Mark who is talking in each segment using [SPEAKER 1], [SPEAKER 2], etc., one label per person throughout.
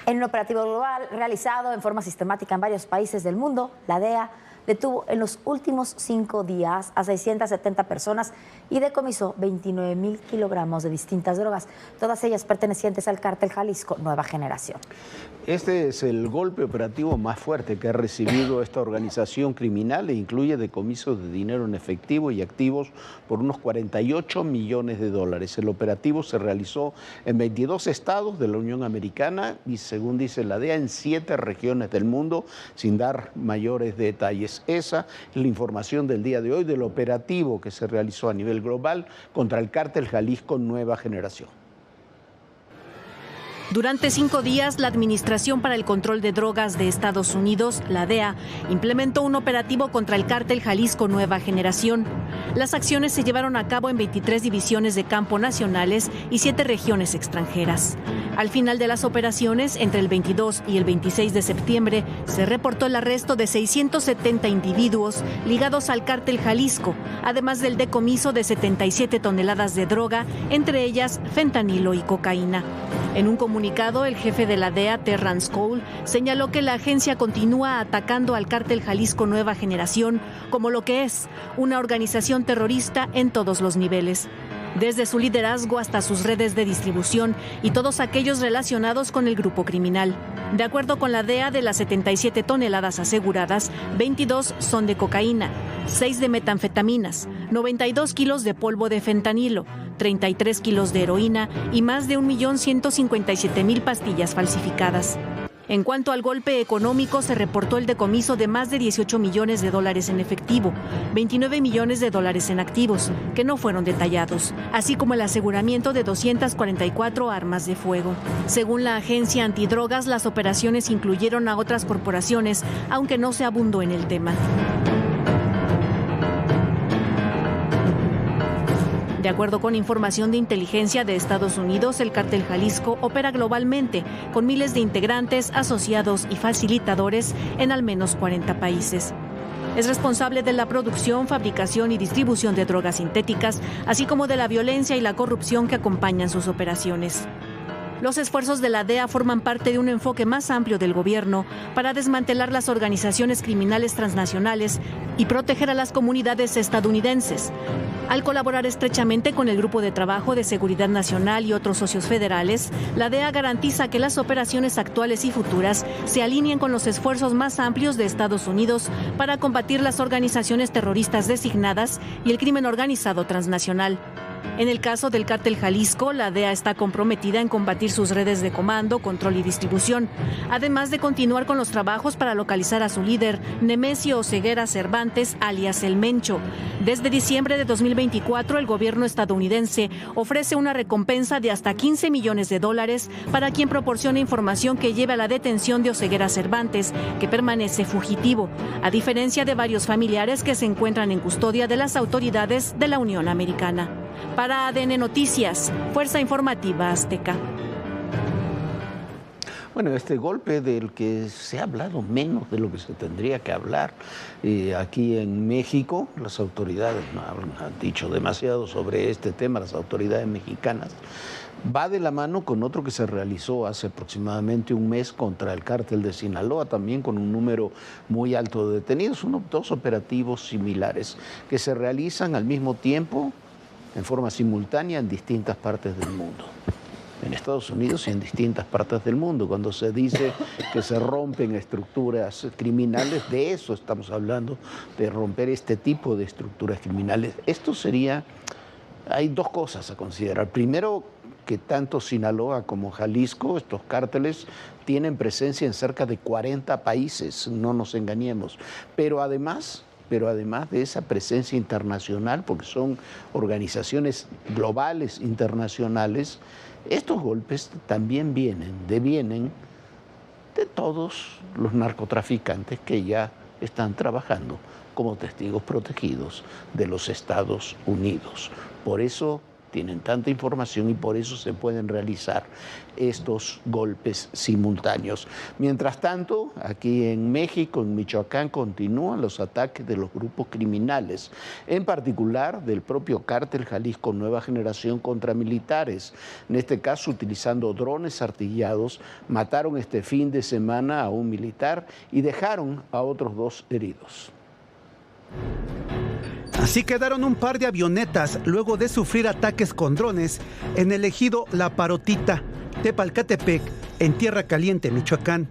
[SPEAKER 1] En un operativo global realizado en forma sistemática en varios países del mundo, la DEA detuvo en los últimos 5 días a 670 personas y decomisó 29.000 kilogramos de distintas drogas, todas ellas pertenecientes al cártel Jalisco Nueva Generación.
[SPEAKER 2] Este es el golpe operativo más fuerte que ha recibido esta organización criminal e incluye decomiso de dinero en efectivo y activos por unos 48 millones de dólares. El operativo se realizó en 22 estados de la Unión Americana y, según dice la DEA, en 7 regiones del mundo, sin dar mayores detalles. Esa es la información del día de hoy del operativo que se realizó a nivel global contra el cártel Jalisco Nueva Generación.
[SPEAKER 3] Durante 5 días, la Administración para el Control de Drogas de Estados Unidos, la DEA, implementó un operativo contra el cártel Jalisco Nueva Generación. Las acciones se llevaron a cabo en 23 divisiones de campo nacionales y 7 regiones extranjeras. Al final de las operaciones, entre el 22 y el 26 de septiembre, se reportó el arresto de 670 individuos ligados al cártel Jalisco, además del decomiso de 77 toneladas de droga, entre ellas fentanilo y cocaína. En un comunicado, el jefe de la DEA, Terrance Cole, señaló que la agencia continúa atacando al cártel Jalisco Nueva Generación como lo que es, una organización terrorista en todos los niveles, desde su liderazgo hasta sus redes de distribución y todos aquellos relacionados con el grupo criminal. De acuerdo con la DEA, de las 77 toneladas aseguradas, 22 son de cocaína, 6 de metanfetaminas, 92 kilos de polvo de fentanilo, 33 kilos de heroína y más de 1.157.000 pastillas falsificadas. En cuanto al golpe económico, se reportó el decomiso de más de 18 millones de dólares en efectivo, 29 millones de dólares en activos, que no fueron detallados, así como el aseguramiento de 244 armas de fuego. Según la agencia antidrogas, las operaciones incluyeron a otras corporaciones, aunque no se abundó en el tema. De acuerdo con información de inteligencia de Estados Unidos, el cártel Jalisco opera globalmente con miles de integrantes, asociados y facilitadores en al menos 40 países. Es responsable de la producción, fabricación y distribución de drogas sintéticas, así como de la violencia y la corrupción que acompañan sus operaciones. Los esfuerzos de la DEA forman parte de un enfoque más amplio del gobierno para desmantelar las organizaciones criminales transnacionales y proteger a las comunidades estadounidenses. Al colaborar estrechamente con el Grupo de Trabajo de Seguridad Nacional y otros socios federales, la DEA garantiza que las operaciones actuales y futuras se alineen con los esfuerzos más amplios de Estados Unidos para combatir las organizaciones terroristas designadas y el crimen organizado transnacional. En el caso del cártel Jalisco, la DEA está comprometida en combatir sus redes de comando, control y distribución, además de continuar con los trabajos para localizar a su líder, Nemesio Oseguera Cervantes, alias El Mencho. Desde diciembre de 2024, el gobierno estadounidense ofrece una recompensa de hasta 15 millones de dólares para quien proporcione información que lleve a la detención de Oseguera Cervantes, que permanece fugitivo, a diferencia de varios familiares que se encuentran en custodia de las autoridades de la Unión Americana. Para ADN Noticias, Fuerza Informativa Azteca.
[SPEAKER 2] Bueno, este golpe del que se ha hablado menos de lo que se tendría que hablar. Aquí en México, las autoridades no han dicho demasiado sobre este tema, las autoridades mexicanas. Va de la mano con otro que se realizó hace aproximadamente un mes contra el cártel de Sinaloa, también con un número muy alto de detenidos, dos operativos similares que se realizan al mismo tiempo, en forma simultánea, en distintas partes del mundo. En Estados Unidos y en distintas partes del mundo. Cuando se dice que se rompen estructuras criminales, de eso estamos hablando, de romper este tipo de estructuras criminales. Hay 2 cosas a considerar. Primero, que tanto Sinaloa como Jalisco, estos cárteles, tienen presencia en cerca de 40 países, no nos engañemos. Pero además de esa presencia internacional, porque son organizaciones globales, internacionales, estos golpes también devienen de todos los narcotraficantes que ya están trabajando como testigos protegidos de los Estados Unidos. Por eso tienen tanta información y por eso se pueden realizar estos golpes simultáneos. Mientras tanto, aquí en México, en Michoacán, continúan los ataques de los grupos criminales, en particular del propio cártel Jalisco Nueva Generación contra militares. En este caso, utilizando drones artillados, mataron este fin de semana a un militar y dejaron a otros 2 heridos.
[SPEAKER 4] Así quedaron un par de avionetas luego de sufrir ataques con drones en el ejido La Parotita, Tepalcatepec, en Tierra Caliente, Michoacán.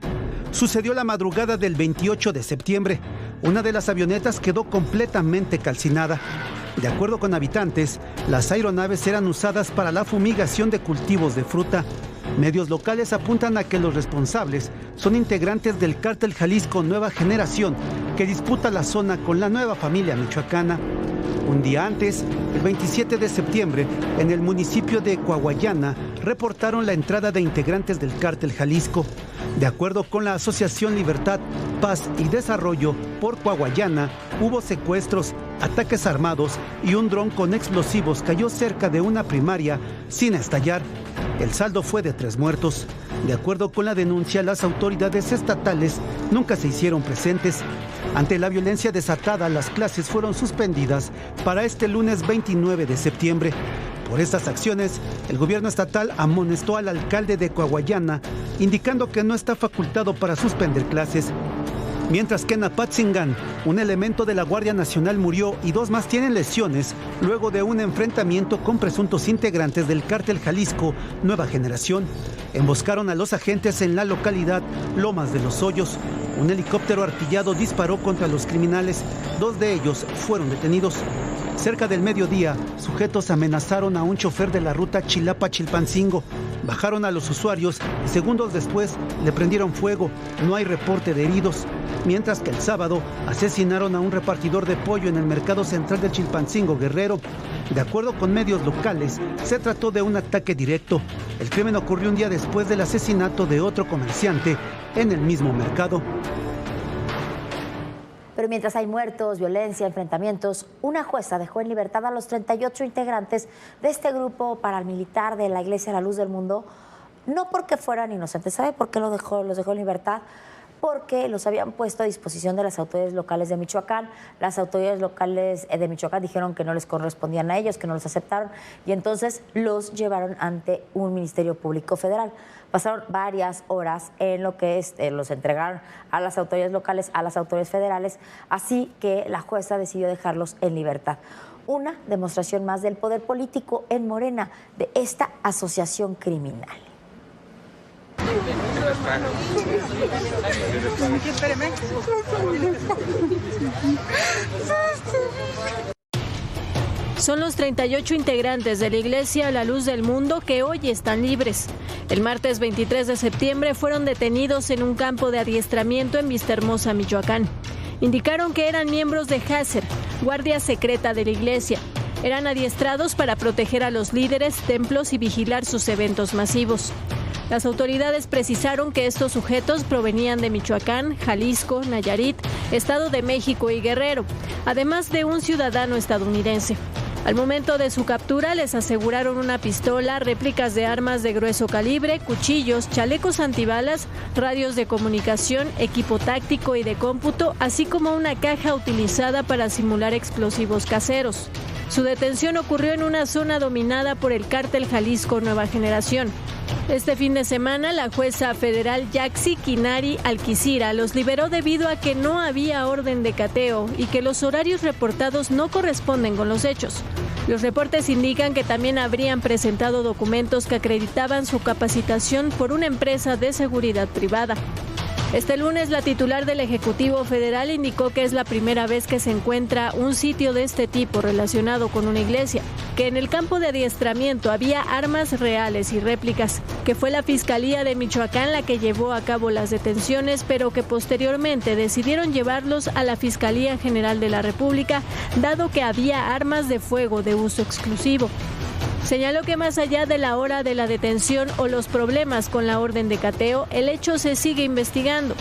[SPEAKER 4] Sucedió la madrugada del 28 de septiembre. Una de las avionetas quedó completamente calcinada. De acuerdo con habitantes, las aeronaves eran usadas para la fumigación de cultivos de fruta. Medios locales apuntan a que los responsables son integrantes del cártel Jalisco Nueva Generación, que disputa la zona con la nueva familia michoacana. Un día antes, el 27 de septiembre, en el municipio de Coahuayana, reportaron la entrada de integrantes del cártel Jalisco. De acuerdo con la Asociación Libertad, Paz y Desarrollo por Coahuayana, hubo secuestros, ataques armados y un dron con explosivos cayó cerca de una primaria sin estallar. El saldo fue de 3 muertos. De acuerdo con la denuncia, las autoridades estatales nunca se hicieron presentes. Ante la violencia desatada, las clases fueron suspendidas para este lunes 29 de septiembre. Por estas acciones, el gobierno estatal amonestó al alcalde de Coahuayana, indicando que no está facultado para suspender clases. Mientras que en Apatzingán, un elemento de la Guardia Nacional murió y 2 más tienen lesiones luego de un enfrentamiento con presuntos integrantes del cártel Jalisco Nueva Generación. Emboscaron a los agentes en la localidad Lomas de los Hoyos. Un helicóptero artillado disparó contra los criminales. 2 de ellos fueron detenidos. Cerca del mediodía, sujetos amenazaron a un chofer de la ruta Chilapa-Chilpancingo. Bajaron a los usuarios y segundos después le prendieron fuego. No hay reporte de heridos. Mientras que el sábado asesinaron a un repartidor de pollo en el mercado central de Chilpancingo, Guerrero. De acuerdo con medios locales, se trató de un ataque directo. El crimen ocurrió un día después del asesinato de otro comerciante en el mismo mercado.
[SPEAKER 1] Pero mientras hay muertos, violencia, enfrentamientos, una jueza dejó en libertad a los 38 integrantes de este grupo paramilitar de la Iglesia La Luz del Mundo, no porque fueran inocentes. ¿Sabe por qué los dejó en libertad? Porque los habían puesto a disposición de las autoridades locales de Michoacán. Las autoridades locales de Michoacán dijeron que no les correspondían a ellos, que no los aceptaron, y entonces los llevaron ante un Ministerio Público Federal. Pasaron varias horas en lo que los entregaron a las autoridades locales, a las autoridades federales, así que la jueza decidió dejarlos en libertad. Una demostración más del poder político en Morena de esta asociación criminal.
[SPEAKER 3] Son los 38 integrantes de la Iglesia La Luz del Mundo que hoy están libres. El martes 23 de septiembre fueron detenidos en un campo de adiestramiento en Vistahermosa, Michoacán. Indicaron que eran miembros de Hazer, guardia secreta de la Iglesia. Eran adiestrados para proteger a los líderes, templos y vigilar sus eventos masivos. Las autoridades precisaron que estos sujetos provenían de Michoacán, Jalisco, Nayarit, Estado de México y Guerrero, además de un ciudadano estadounidense. Al momento de su captura les aseguraron una pistola, réplicas de armas de grueso calibre, cuchillos, chalecos antibalas, radios de comunicación, equipo táctico y de cómputo, así como una caja utilizada para simular explosivos caseros. Su detención ocurrió en una zona dominada por el cártel Jalisco Nueva Generación. Este fin de semana, la jueza federal Yaxi Kinari Alquicira los liberó debido a que no había orden de cateo y que los horarios reportados no corresponden con los hechos. Los reportes indican que también habrían presentado documentos que acreditaban su capacitación por una empresa de seguridad privada. Este lunes, la titular del Ejecutivo Federal indicó que es la primera vez que se encuentra un sitio de este tipo relacionado con una iglesia, que en el campo de adiestramiento había armas reales y réplicas, que fue la Fiscalía de Michoacán la que llevó a cabo las detenciones, pero que posteriormente decidieron llevarlos a la Fiscalía General de la República, dado que había armas de fuego de uso exclusivo. Señaló que más allá de la hora de la detención o los problemas con la orden de cateo, el hecho se sigue investigando.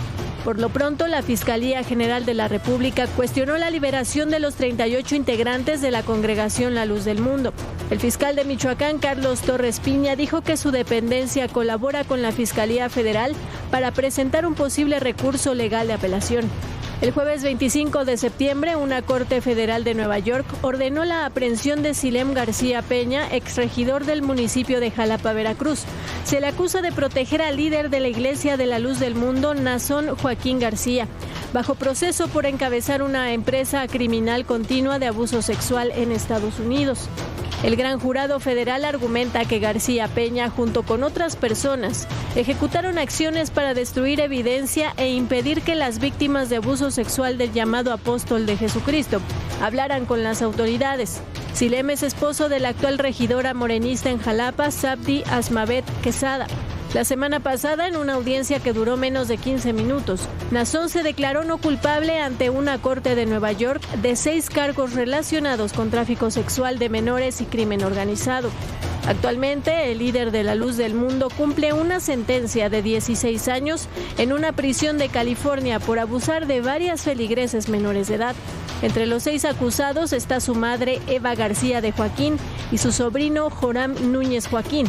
[SPEAKER 3] Por lo pronto, la Fiscalía General de la República cuestionó la liberación de los 38 integrantes de la congregación La Luz del Mundo. El fiscal de Michoacán, Carlos Torres Piña, dijo que su dependencia colabora con la Fiscalía Federal para presentar un posible recurso legal de apelación. El jueves 25 de septiembre, una corte federal de Nueva York ordenó la aprehensión de Silem García Peña, exregidor del municipio de Jalapa, Veracruz. Se le acusa de proteger al líder de la Iglesia de la Luz del Mundo, Nazón Joaquín García, bajo proceso por encabezar una empresa criminal continua de abuso sexual en Estados Unidos. El gran jurado federal argumenta que García Peña, junto con otras personas, ejecutaron acciones para destruir evidencia e impedir que las víctimas de abuso sexual del llamado apóstol de Jesucristo hablaran con las autoridades. Silem es esposo de la actual regidora morenista en Jalapa, Sabdi Asmavet Quesada. La semana pasada, en una audiencia que duró menos de 15 minutos, Nazón se declaró no culpable ante una corte de Nueva York de 6 cargos relacionados con tráfico sexual de menores y crimen organizado. Actualmente, el líder de la Luz del Mundo cumple una sentencia de 16 años en una prisión de California por abusar de varias feligreses menores de edad. Entre los 6 acusados está su madre, Eva García de Joaquín, y su sobrino, Joram Núñez Joaquín.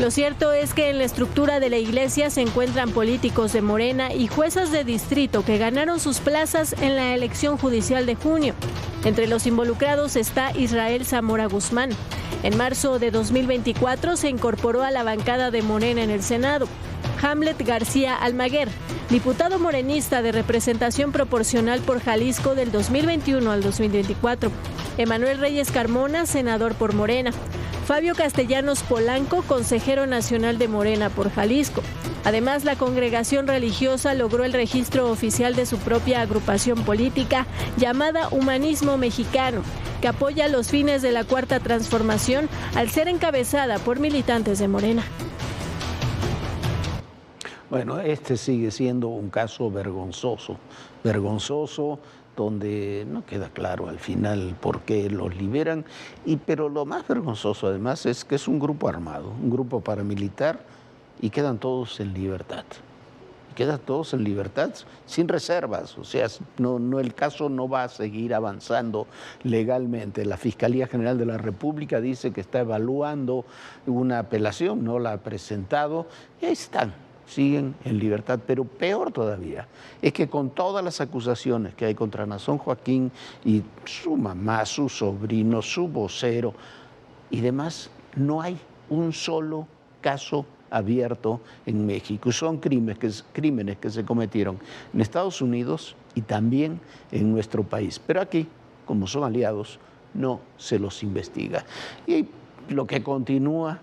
[SPEAKER 3] Lo cierto es que en la estructura de la iglesia se encuentran políticos de Morena y juezas de distrito que ganaron sus plazas en la elección judicial de junio. Entre los involucrados está Israel Zamora Guzmán. En marzo de 2024 se incorporó a la bancada de Morena en el Senado. Hamlet García Almaguer, diputado morenista de representación proporcional por Jalisco del 2021 al 2024. Emanuel Reyes Carmona, senador por Morena. Fabio Castellanos Polanco, consejero nacional de Morena por Jalisco. Además, la congregación religiosa logró el registro oficial de su propia agrupación política llamada Humanismo Mexicano, que apoya los fines de la Cuarta Transformación al ser encabezada por militantes de Morena.
[SPEAKER 2] Bueno, este sigue siendo un caso vergonzoso, donde no queda claro al final por qué los liberan, pero lo más vergonzoso además es que es un grupo armado, un grupo paramilitar, y quedan todos en libertad. Quedan todos en libertad sin reservas, o sea, el caso no va a seguir avanzando legalmente. La Fiscalía General de la República dice que está evaluando una apelación, no la ha presentado, y ahí están. Siguen en libertad, pero peor todavía es que con todas las acusaciones que hay contra Nazón Joaquín y su mamá, su sobrino, su vocero y demás, no hay un solo caso abierto en México. Son crímenes que se cometieron en Estados Unidos y también en nuestro país. Pero aquí, como son aliados, no se los investiga. Y lo que continúa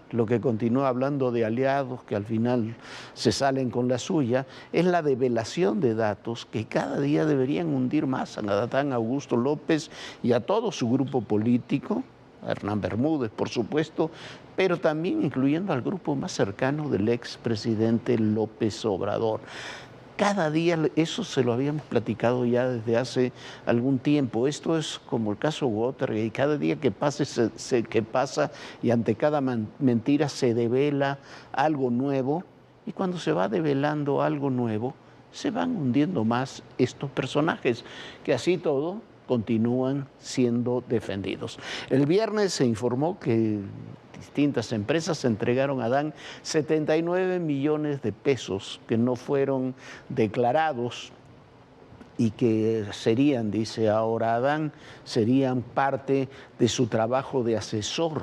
[SPEAKER 2] hablando de aliados que al final se salen con la suya, es la develación de datos que cada día deberían hundir más a Adán Augusto López y a todo su grupo político, a Hernán Bermúdez, por supuesto, pero también incluyendo al grupo más cercano del expresidente López Obrador. Cada día, eso se lo habíamos platicado ya desde hace algún tiempo. Esto es como el caso Watergate. Cada día que pasa y ante cada mentira se devela algo nuevo. Y cuando se va develando algo nuevo, se van hundiendo más estos personajes, que así todo continúan siendo defendidos. El viernes se informó que distintas empresas entregaron a Adán 79 millones de pesos que no fueron declarados y que serían, dice ahora Adán, serían parte de su trabajo de asesor,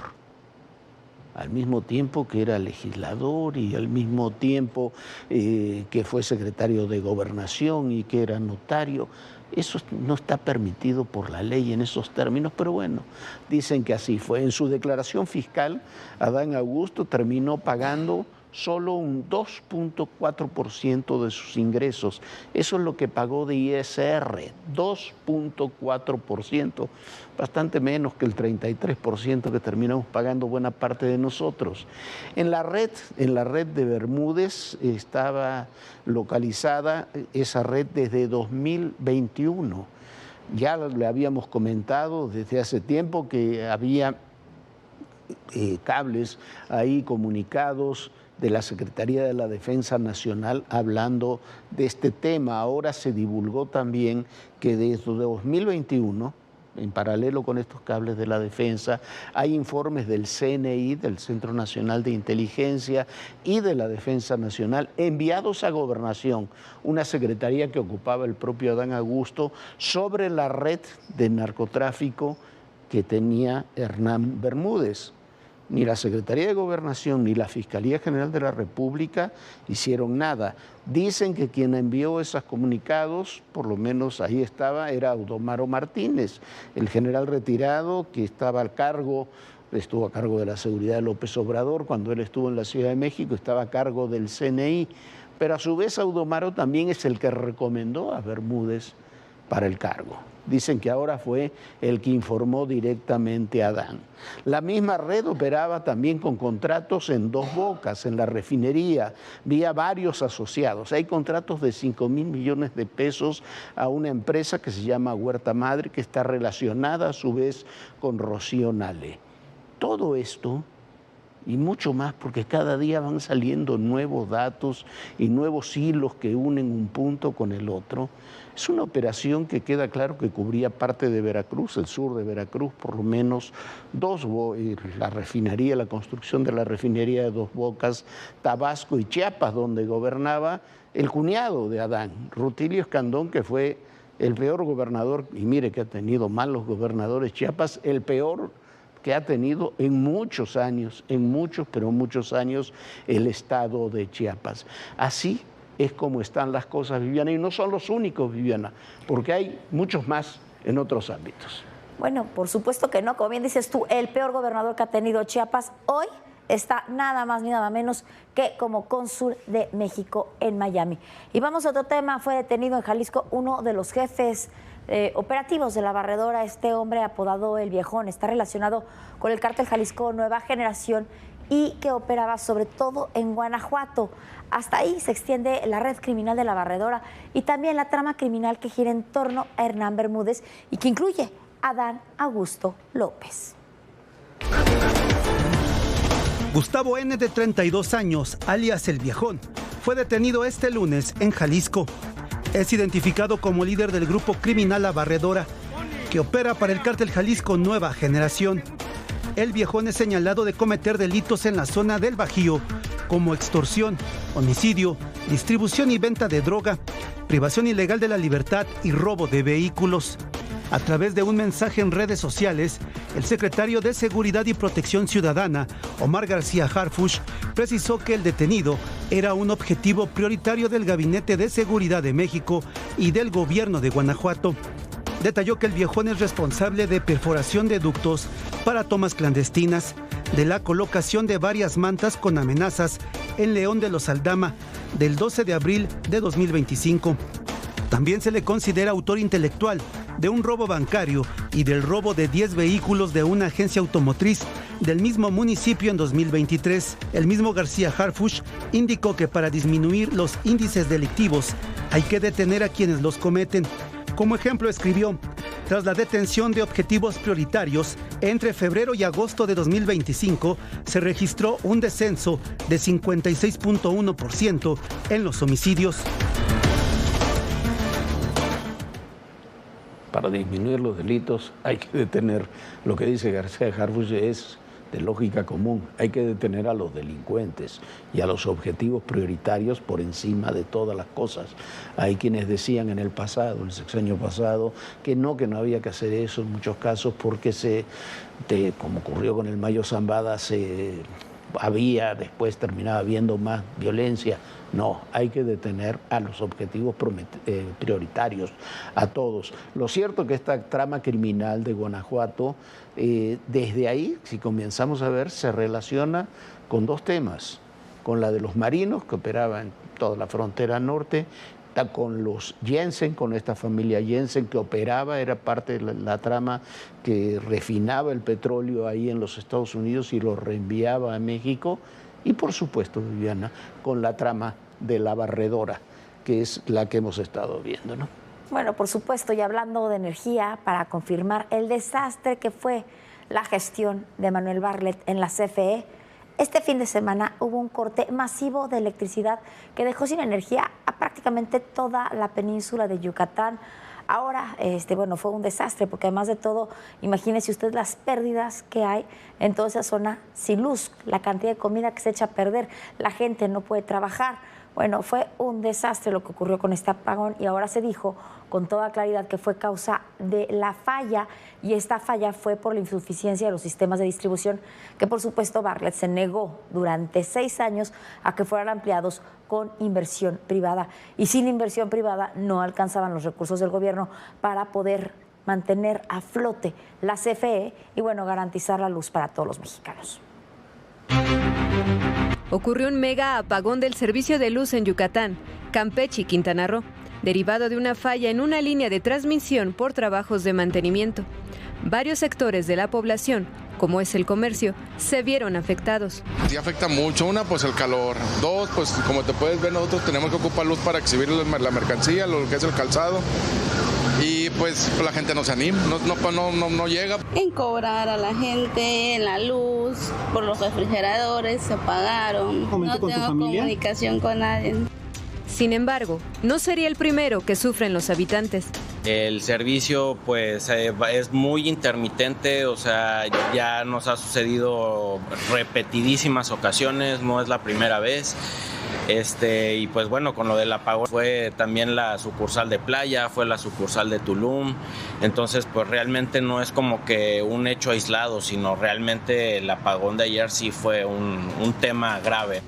[SPEAKER 2] al mismo tiempo que era legislador y al mismo tiempo que fue secretario de Gobernación y que era notario. Eso no está permitido por la ley en esos términos, pero bueno, dicen que así fue. En su declaración fiscal, Adán Augusto terminó pagando solo un 2.4% de sus ingresos. Eso es lo que pagó de ISR, 2.4%, bastante menos que el 33% que terminamos pagando buena parte de nosotros. En la red de Bermúdez estaba localizada esa red desde 2021. Ya le habíamos comentado desde hace tiempo que había cables ahí comunicados de la Secretaría de la Defensa Nacional hablando de este tema. Ahora se divulgó también que desde 2021, en paralelo con estos cables de la defensa, hay informes del CNI, del Centro Nacional de Inteligencia, y de la Defensa Nacional enviados a Gobernación, una secretaría que ocupaba el propio Adán Augusto, sobre la red de narcotráfico que tenía Hernán Bermúdez. Ni la Secretaría de Gobernación ni la Fiscalía General de la República hicieron nada. Dicen que quien envió esos comunicados, por lo menos ahí estaba, era Audomaro Martínez, el general retirado que estaba estuvo a cargo de la seguridad de López Obrador cuando él estuvo en la Ciudad de México, estaba a cargo del CNI, pero a su vez Audomaro también es el que recomendó a Bermúdez para el cargo. Dicen que ahora fue el que informó directamente a Adán. La misma red operaba también con contratos en Dos Bocas, en la refinería, vía varios asociados. Hay contratos de 5.000 millones de pesos a una empresa que se llama Huerta Madre, que está relacionada a su vez con Rocío Nale. Todo esto y mucho más, porque cada día van saliendo nuevos datos y nuevos hilos que unen un punto con el otro. Es una operación que queda claro que cubría parte de Veracruz, el sur de Veracruz, por lo menos la refinería, la construcción de la refinería de Dos Bocas, Tabasco y Chiapas, donde gobernaba el cuñado de Adán, Rutilio Escandón, que fue el peor gobernador, y mire que ha tenido malos gobernadores Chiapas, el peor que ha tenido en muchos años, pero muchos años, el estado de Chiapas. Así es como están las cosas, Viviana, y no son los únicos, Viviana, porque hay muchos más en otros ámbitos.
[SPEAKER 1] Bueno, por supuesto que no, como bien dices tú, el peor gobernador que ha tenido Chiapas hoy está nada más ni nada menos que como cónsul de México en Miami. Y vamos a otro tema, fue detenido en Jalisco uno de los jefes operativos de la barredora. Este hombre apodado El Viejón está relacionado con el cártel Jalisco Nueva Generación y que operaba sobre todo en Guanajuato. Hasta ahí se extiende la red criminal de la barredora y también la trama criminal que gira en torno a Hernán Bermúdez y que incluye a Adán Augusto López.
[SPEAKER 4] Gustavo N., de 32 años, alias El Viejón, fue detenido este lunes en Jalisco. Es identificado como líder del grupo criminal La Barredora, que opera para el cártel Jalisco Nueva Generación. El Viejón es señalado de cometer delitos en la zona del Bajío, como extorsión, homicidio, distribución y venta de droga, privación ilegal de la libertad y robo de vehículos. A través de un mensaje en redes sociales, el secretario de Seguridad y Protección Ciudadana, Omar García Harfuch, precisó que el detenido era un objetivo prioritario del Gabinete de Seguridad de México y del gobierno de Guanajuato. Detalló que El Viejón es responsable de perforación de ductos para tomas clandestinas, de la colocación de varias mantas con amenazas en León de los Aldama del 12 de abril de 2025. También se le considera autor intelectual de un robo bancario y del robo de 10 vehículos de una agencia automotriz del mismo municipio en 2023. El mismo García Harfuch indicó que para disminuir los índices delictivos hay que detener a quienes los cometen. Como ejemplo escribió: tras la detención de objetivos prioritarios, entre febrero y agosto de 2025 se registró un descenso de 56.1% en los homicidios.
[SPEAKER 2] Para disminuir los delitos hay que detener, lo que dice García Harfuch es de lógica común, hay que detener a los delincuentes y a los objetivos prioritarios por encima de todas las cosas. Hay quienes decían en el pasado, el sexenio pasado, que no había que hacer eso en muchos casos porque como ocurrió con el Mayo Zambada, después terminaba habiendo más violencia. No, hay que detener a los objetivos prioritarios, a todos. Lo cierto es que esta trama criminal de Guanajuato, desde ahí, si comenzamos a ver, se relaciona con dos temas. Con la de los marinos, que operaban en toda la frontera norte, con los Jensen, con esta familia Jensen que operaba, era parte de la trama que refinaba el petróleo ahí en los Estados Unidos y lo reenviaba a México. Y por supuesto, Viviana, con la trama de la barredora, que es la que hemos estado viendo, ¿no?
[SPEAKER 1] Bueno, por supuesto, y hablando de energía, para confirmar el desastre que fue la gestión de Manuel Bartlett en la CFE, Este fin de semana hubo un corte masivo de electricidad que dejó sin energía a prácticamente toda la península de Yucatán. Ahora, fue un desastre porque además de todo, imagínese usted las pérdidas que hay en toda esa zona sin luz, la cantidad de comida que se echa a perder, la gente no puede trabajar. Bueno, fue un desastre lo que ocurrió con este apagón y ahora se dijo con toda claridad que fue causa de la falla y esta falla fue por la insuficiencia de los sistemas de distribución que por supuesto Bartlett se negó durante 6 años a que fueran ampliados con inversión privada y sin inversión privada no alcanzaban los recursos del gobierno para poder mantener a flote la CFE y garantizar la luz para todos los mexicanos.
[SPEAKER 5] Ocurrió un mega apagón del servicio de luz en Yucatán, Campeche y Quintana Roo, derivado de una falla en una línea de transmisión por trabajos de mantenimiento. Varios sectores de la población, como es el comercio, se vieron afectados.
[SPEAKER 6] Sí afecta mucho. Una, pues el calor. 2, pues como te puedes ver, nosotros tenemos que ocupar luz para exhibir la mercancía, lo que es el calzado. Y pues la gente no se anima, no llega.
[SPEAKER 7] En cobrar a la gente, en la luz, por los refrigeradores se apagaron. No tengo comunicación con nadie.
[SPEAKER 5] Sin embargo, no sería el primero que sufren los habitantes.
[SPEAKER 8] El servicio pues es muy intermitente, o sea, ya nos ha sucedido repetidísimas ocasiones, no es la primera vez. Y pues bueno, con lo del apagón fue también la sucursal de Playa, fue la sucursal de Tulum, entonces pues realmente no es como que un hecho aislado, sino realmente el apagón de ayer sí fue un tema grave.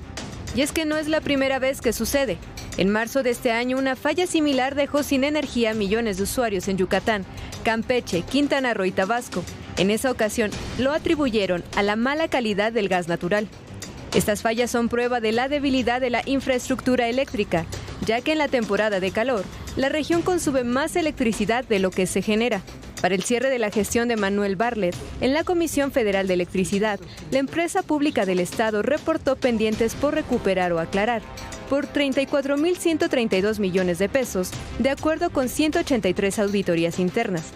[SPEAKER 5] Y es que no es la primera vez que sucede. En marzo de este año, una falla similar dejó sin energía a millones de usuarios en Yucatán, Campeche, Quintana Roo y Tabasco. En esa ocasión, lo atribuyeron a la mala calidad del gas natural. Estas fallas son prueba de la debilidad de la infraestructura eléctrica, ya que en la temporada de calor, la región consume más electricidad de lo que se genera. Para el cierre de la gestión de Manuel Bartlett, en la Comisión Federal de Electricidad, la empresa pública del Estado reportó pendientes por recuperar o aclarar, por 34.132 millones de pesos, de acuerdo con 183 auditorías internas.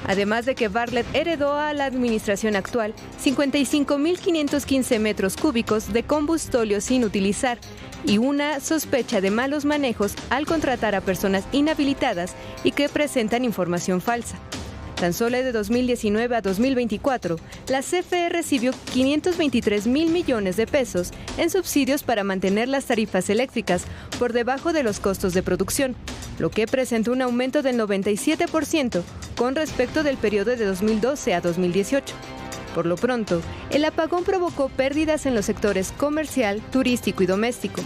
[SPEAKER 5] Además de que Bartlett heredó a la administración actual 55.515 metros cúbicos de combustóleo sin utilizar y una sospecha de malos manejos al contratar a personas inhabilitadas y que presentan información falsa. Tan solo de 2019 a 2024, la CFE recibió 523.000 millones de pesos en subsidios para mantener las tarifas eléctricas por debajo de los costos de producción, lo que presentó un aumento del 97% con respecto del periodo de 2012 a 2018. Por lo pronto, el apagón provocó pérdidas en los sectores comercial, turístico y doméstico.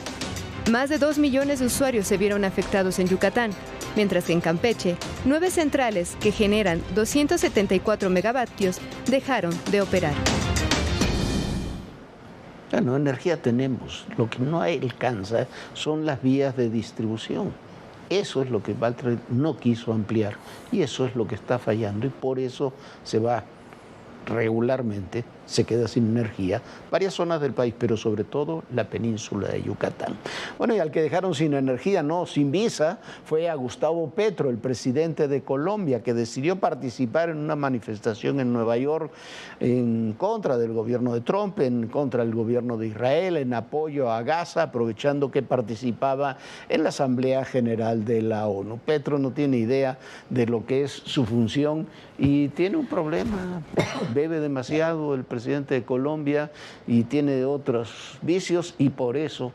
[SPEAKER 5] Más de 2 millones de usuarios se vieron afectados en Yucatán, mientras que en Campeche, 9 centrales que generan 274 megavatios dejaron de operar.
[SPEAKER 2] Bueno, energía tenemos, lo que no alcanza son las vías de distribución. Eso es lo que Bartlett no quiso ampliar y eso es lo que está fallando y por eso se va regularmente, se queda sin energía varias zonas del país, pero sobre todo la península de Yucatán. Bueno, y al que dejaron sin energía, no, sin visa, fue a Gustavo Petro, el presidente de Colombia, que decidió participar en una manifestación en Nueva York en contra del gobierno de Trump, en contra del gobierno de Israel, en apoyo a Gaza, aprovechando que participaba en la Asamblea General de la ONU. Petro no tiene idea de lo que es su función y tiene un problema, bebe demasiado el presidente de Colombia y tiene otros vicios y por eso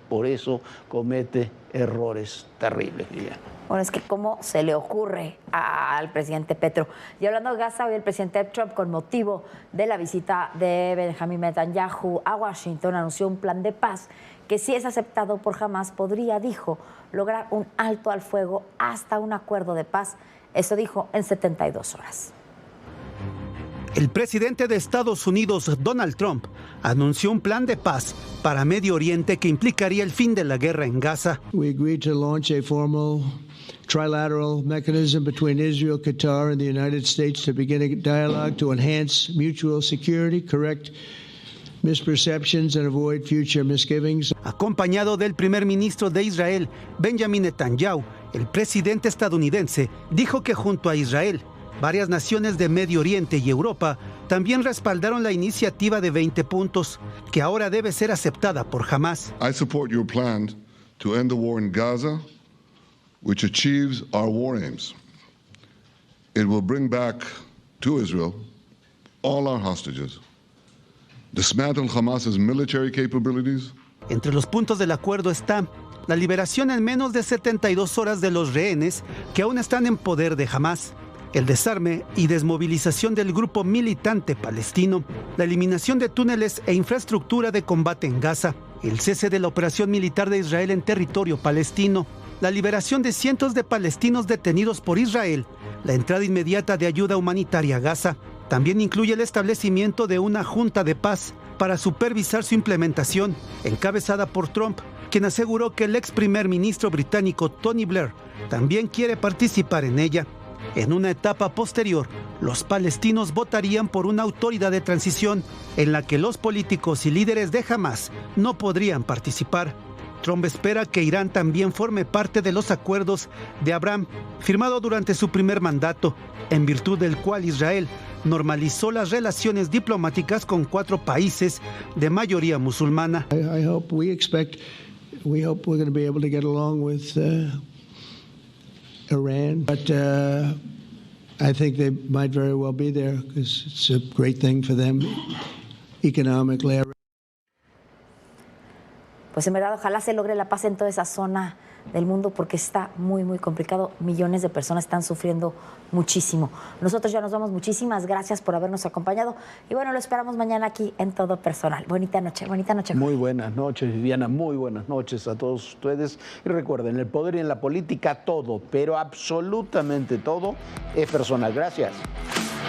[SPEAKER 2] comete errores terribles, Liliana.
[SPEAKER 1] Bueno, es que cómo se le ocurre al presidente Petro. Y hablando de Gaza, hoy el presidente Trump, con motivo de la visita de Benjamin Netanyahu a Washington, anunció un plan de paz que, si es aceptado por Hamás, podría, dijo, lograr un alto al fuego hasta un acuerdo de paz. Eso dijo en 72 horas.
[SPEAKER 4] El presidente de Estados Unidos, Donald Trump, anunció un plan de paz para Medio Oriente que implicaría el fin de la guerra en Gaza.
[SPEAKER 9] We agreed to launch a formal trilateral mechanism between Israel, Qatar, and the United States to begin a dialogue to enhance mutual security, correct misperceptions and avoid future misgivings.
[SPEAKER 4] Acompañado del primer ministro de Israel, Benjamin Netanyahu, el presidente estadounidense dijo que junto a Israel Varias naciones de Medio Oriente y Europa también respaldaron la iniciativa de 20 puntos, que ahora debe ser aceptada por Hamás.
[SPEAKER 10] I support your plan to end the war in Gaza, which achieves our war aims. It will bring back to Israel all our hostages, dismantle Hamas's military capabilities.
[SPEAKER 4] Entre los puntos del acuerdo está la liberación en menos de 72 horas de los rehenes que aún están en poder de Hamás, el desarme y desmovilización del grupo militante palestino, la eliminación de túneles e infraestructura de combate en Gaza, el cese de la operación militar de Israel en territorio palestino, la liberación de cientos de palestinos detenidos por Israel, la entrada inmediata de ayuda humanitaria a Gaza. También incluye el establecimiento de una junta de paz para supervisar su implementación, encabezada por Trump, quien aseguró que el ex primer ministro británico Tony Blair también quiere participar en ella. En una etapa posterior, los palestinos votarían por una autoridad de transición en la que los políticos y líderes de Hamás no podrían participar. Trump espera que Irán también forme parte de los acuerdos de Abraham, firmado durante su primer mandato, en virtud del cual Israel normalizó las relaciones diplomáticas con 4 países de mayoría musulmana.
[SPEAKER 9] We hope we're going to be able to get along with Iran, but I think they might very well be there because it's a great thing for them economically.
[SPEAKER 1] Pues en verdad, ojalá se logre la paz en toda esa zona del mundo porque está muy, muy complicado. Millones de personas están sufriendo muchísimo. Nosotros ya nos vamos. Muchísimas gracias por habernos acompañado. Y bueno, lo esperamos mañana aquí en Todo Personal. Bonita noche, bonita noche.
[SPEAKER 2] Muy buenas noches, Viviana. Muy buenas noches a todos ustedes. Y recuerden, el poder y en la política todo, pero absolutamente todo es personal. Gracias.